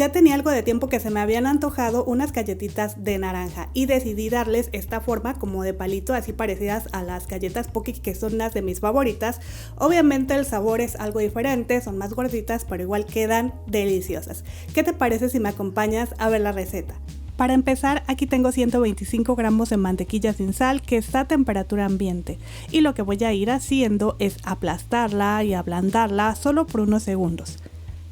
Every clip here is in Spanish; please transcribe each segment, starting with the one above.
Ya tenía algo de tiempo que se me habían antojado unas galletitas de naranja y decidí darles esta forma como de palito, así parecidas a las galletas Pocky, que son unas de mis favoritas. Obviamente el sabor es algo diferente, son más gorditas, pero igual quedan deliciosas. ¿Qué te parece si me acompañas a ver la receta? Para empezar, aquí tengo 125 gramos de mantequilla sin sal que está a temperatura ambiente y lo que voy a ir haciendo es aplastarla y ablandarla solo por unos segundos.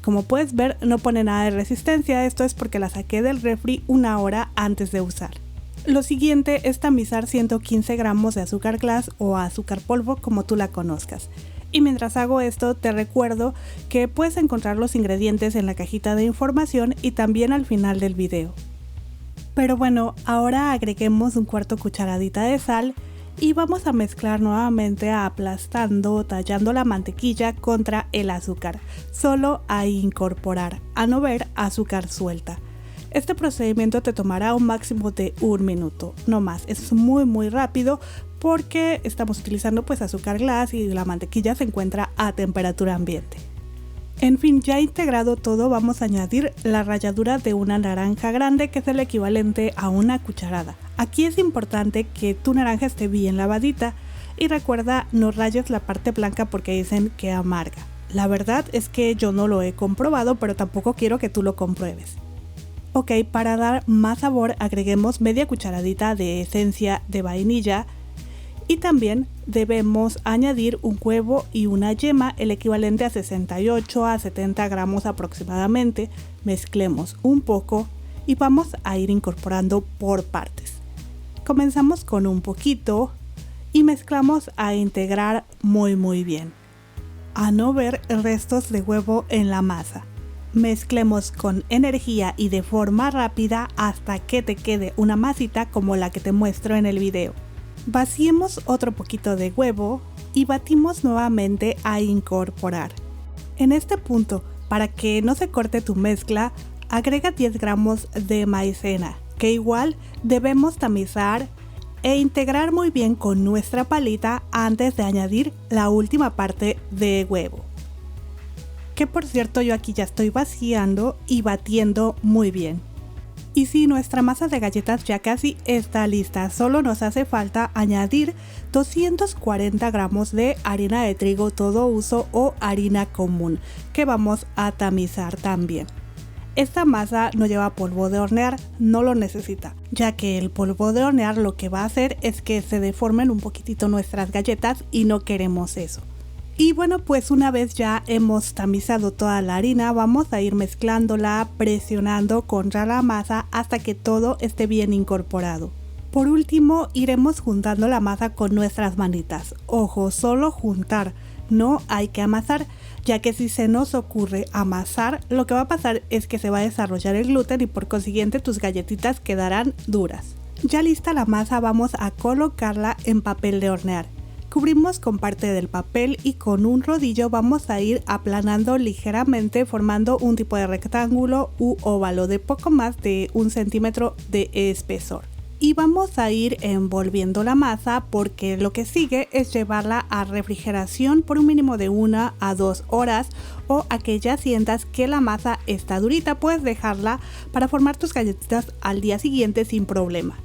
Como puedes ver, no pone nada de resistencia, esto es porque la saqué del refri una hora antes de usar. Lo siguiente es tamizar 115 gramos de azúcar glass o azúcar polvo como tú la conozcas. Y mientras hago esto te recuerdo que puedes encontrar los ingredientes en la cajita de información y también al final del video. Pero bueno, ahora agreguemos un cuarto cucharadita de sal y vamos a mezclar nuevamente aplastando, tallando la mantequilla contra el azúcar, solo a incorporar, a no ver azúcar suelta. Este procedimiento te tomará un máximo de 1 minuto, no más, es muy rápido porque estamos utilizando pues azúcar glass y la mantequilla se encuentra a temperatura ambiente. En fin, ya integrado todo, vamos a añadir la ralladura de una naranja grande que es el equivalente a una cucharada. Aquí es importante que tu naranja esté bien lavadita y recuerda no rayes la parte blanca porque dicen que amarga. La verdad es que yo no lo he comprobado, pero tampoco quiero que tú lo compruebes. Ok, para dar más sabor agreguemos media cucharadita de esencia de vainilla. Y también debemos añadir un huevo y una yema, el equivalente a 68 a 70 gramos aproximadamente. Mezclemos un poco y vamos a ir incorporando por partes. Comenzamos con un poquito y mezclamos a integrar muy bien. A no ver restos de huevo en la masa. Mezclemos con energía y de forma rápida hasta que te quede una masita como la que te muestro en el video. Vaciemos otro poquito de huevo y batimos nuevamente a incorporar. En este punto, para que no se corte tu mezcla, agrega 10 gramos de maicena, que igual debemos tamizar e integrar muy bien con nuestra palita antes de añadir la última parte de huevo. Que por cierto yo aquí ya estoy vaciando y batiendo muy bien. Y si nuestra masa de galletas ya casi está lista, solo nos hace falta añadir 240 gramos de harina de trigo todo uso o harina común, que vamos a tamizar también. Esta masa no lleva polvo de hornear, no lo necesita, ya que el polvo de hornear lo que va a hacer es que se deformen un poquitito nuestras galletas y no queremos eso. Y bueno, pues una vez ya hemos tamizado toda la harina, vamos a ir mezclándola, presionando contra la masa hasta que todo esté bien incorporado. Por último, iremos juntando la masa con nuestras manitas. Ojo, solo juntar, no hay que amasar, ya que si se nos ocurre amasar, lo que va a pasar es que se va a desarrollar el gluten y por consiguiente tus galletitas quedarán duras. Ya lista la masa, vamos a colocarla en papel de hornear. Cubrimos con parte del papel y con un rodillo vamos a ir aplanando ligeramente formando un tipo de rectángulo u óvalo de poco más de 1 centímetro de espesor. Y vamos a ir envolviendo la masa porque lo que sigue es llevarla a refrigeración por un mínimo de 1 a 2 horas o a que ya sientas que la masa está durita, puedes dejarla para formar tus galletitas al día siguiente sin problema.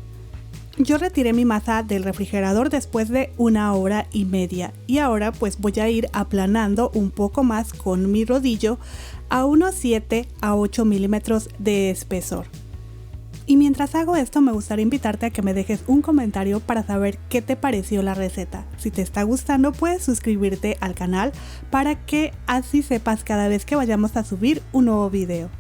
Yo retiré mi masa del refrigerador después de 1 hora y media y ahora pues voy a ir aplanando un poco más con mi rodillo a unos 7 a 8 milímetros de espesor. Y mientras hago esto me gustaría invitarte a que me dejes un comentario para saber qué te pareció la receta. Si te está gustando puedes suscribirte al canal para que así sepas cada vez que vayamos a subir un nuevo video.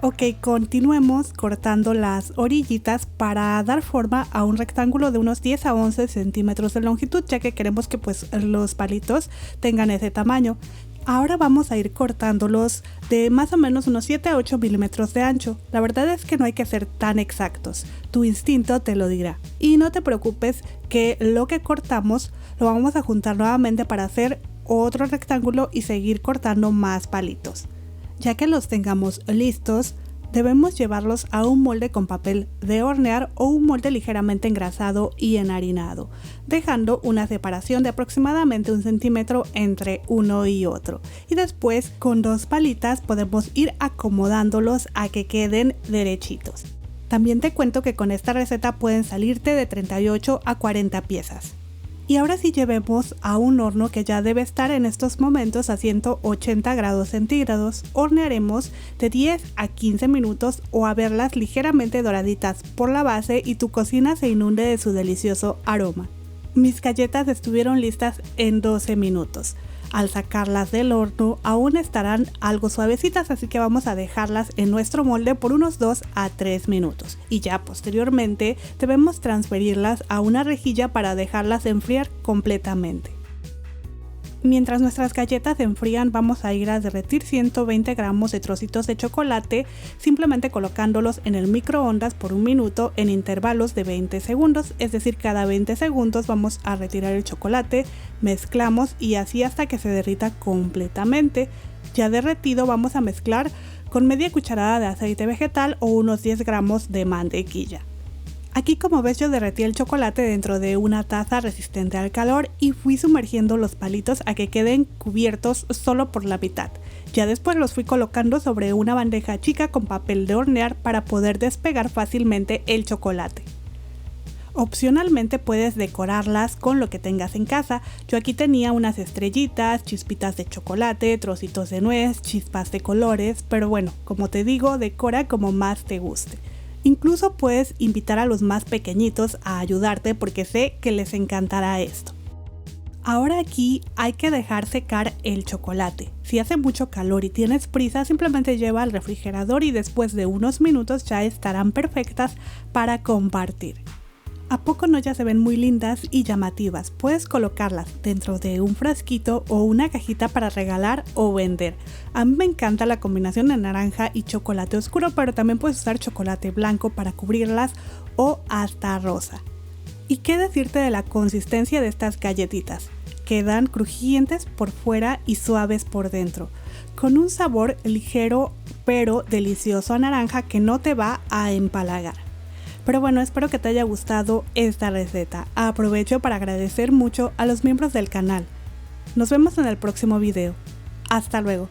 Ok, continuemos cortando las orillitas para dar forma a un rectángulo de unos 10 a 11 centímetros de longitud, ya que queremos que pues los palitos tengan ese tamaño. Ahora vamos a ir cortándolos de más o menos unos 7 a 8 milímetros de ancho. La verdad es que no hay que ser tan exactos, tu instinto te lo dirá. Y no te preocupes que lo que cortamos lo vamos a juntar nuevamente para hacer otro rectángulo y seguir cortando más palitos. Ya que los tengamos listos, Debemos llevarlos a un molde con papel de hornear o un molde ligeramente engrasado y enharinado, dejando una separación de aproximadamente 1 centímetro entre uno y otro. Y después, con 2 palitas podemos ir acomodándolos a que queden derechitos. También te cuento que con esta receta pueden salirte de 38 a 40 piezas. Y ahora sí llevemos a un horno que ya debe estar en estos momentos a 180 grados centígrados. Hornearemos de 10 a 15 minutos o a verlas ligeramente doraditas por la base y tu cocina se inunde de su delicioso aroma. Mis galletas estuvieron listas en 12 minutos. Al sacarlas del horno aún estarán algo suavecitas, así que vamos a dejarlas en nuestro molde por unos 2 a 3 minutos. Y ya posteriormente debemos transferirlas a una rejilla para dejarlas enfriar completamente. Mientras nuestras galletas se enfrían, vamos a ir a derretir 120 gramos de trocitos de chocolate, simplemente colocándolos en el microondas por 1 minuto en intervalos de 20 segundos, es decir, cada 20 segundos vamos a retirar el chocolate, mezclamos y así hasta que se derrita completamente. Ya derretido vamos a mezclar con media cucharada de aceite vegetal o unos 10 gramos de mantequilla. Aquí, como ves, yo derretí el chocolate dentro de una taza resistente al calor y fui sumergiendo los palitos a que queden cubiertos solo por la mitad. Ya después los fui colocando sobre una bandeja chica con papel de hornear para poder despegar fácilmente el chocolate. Opcionalmente puedes decorarlas con lo que tengas en casa. Yo aquí tenía unas estrellitas, chispitas de chocolate, trocitos de nuez, chispas de colores, pero bueno, como te digo, decora como más te guste. Incluso puedes invitar a los más pequeñitos a ayudarte porque sé que les encantará esto. Ahora aquí hay que dejar secar el chocolate. Si hace mucho calor y tienes prisa, simplemente lleva al refrigerador y después de unos minutos ya estarán perfectas para compartir. ¿A poco no ya se ven muy lindas y llamativas? Puedes colocarlas dentro de un frasquito o una cajita para regalar o vender. A mí me encanta la combinación de naranja y chocolate oscuro, pero también puedes usar chocolate blanco para cubrirlas o hasta rosa. ¿Y qué decirte de la consistencia de estas galletitas? Quedan crujientes por fuera y suaves por dentro, con un sabor ligero pero delicioso a naranja que no te va a empalagar. Pero bueno, espero que te haya gustado esta receta. Aprovecho para agradecer mucho a los miembros del canal. Nos vemos en el próximo video. Hasta luego.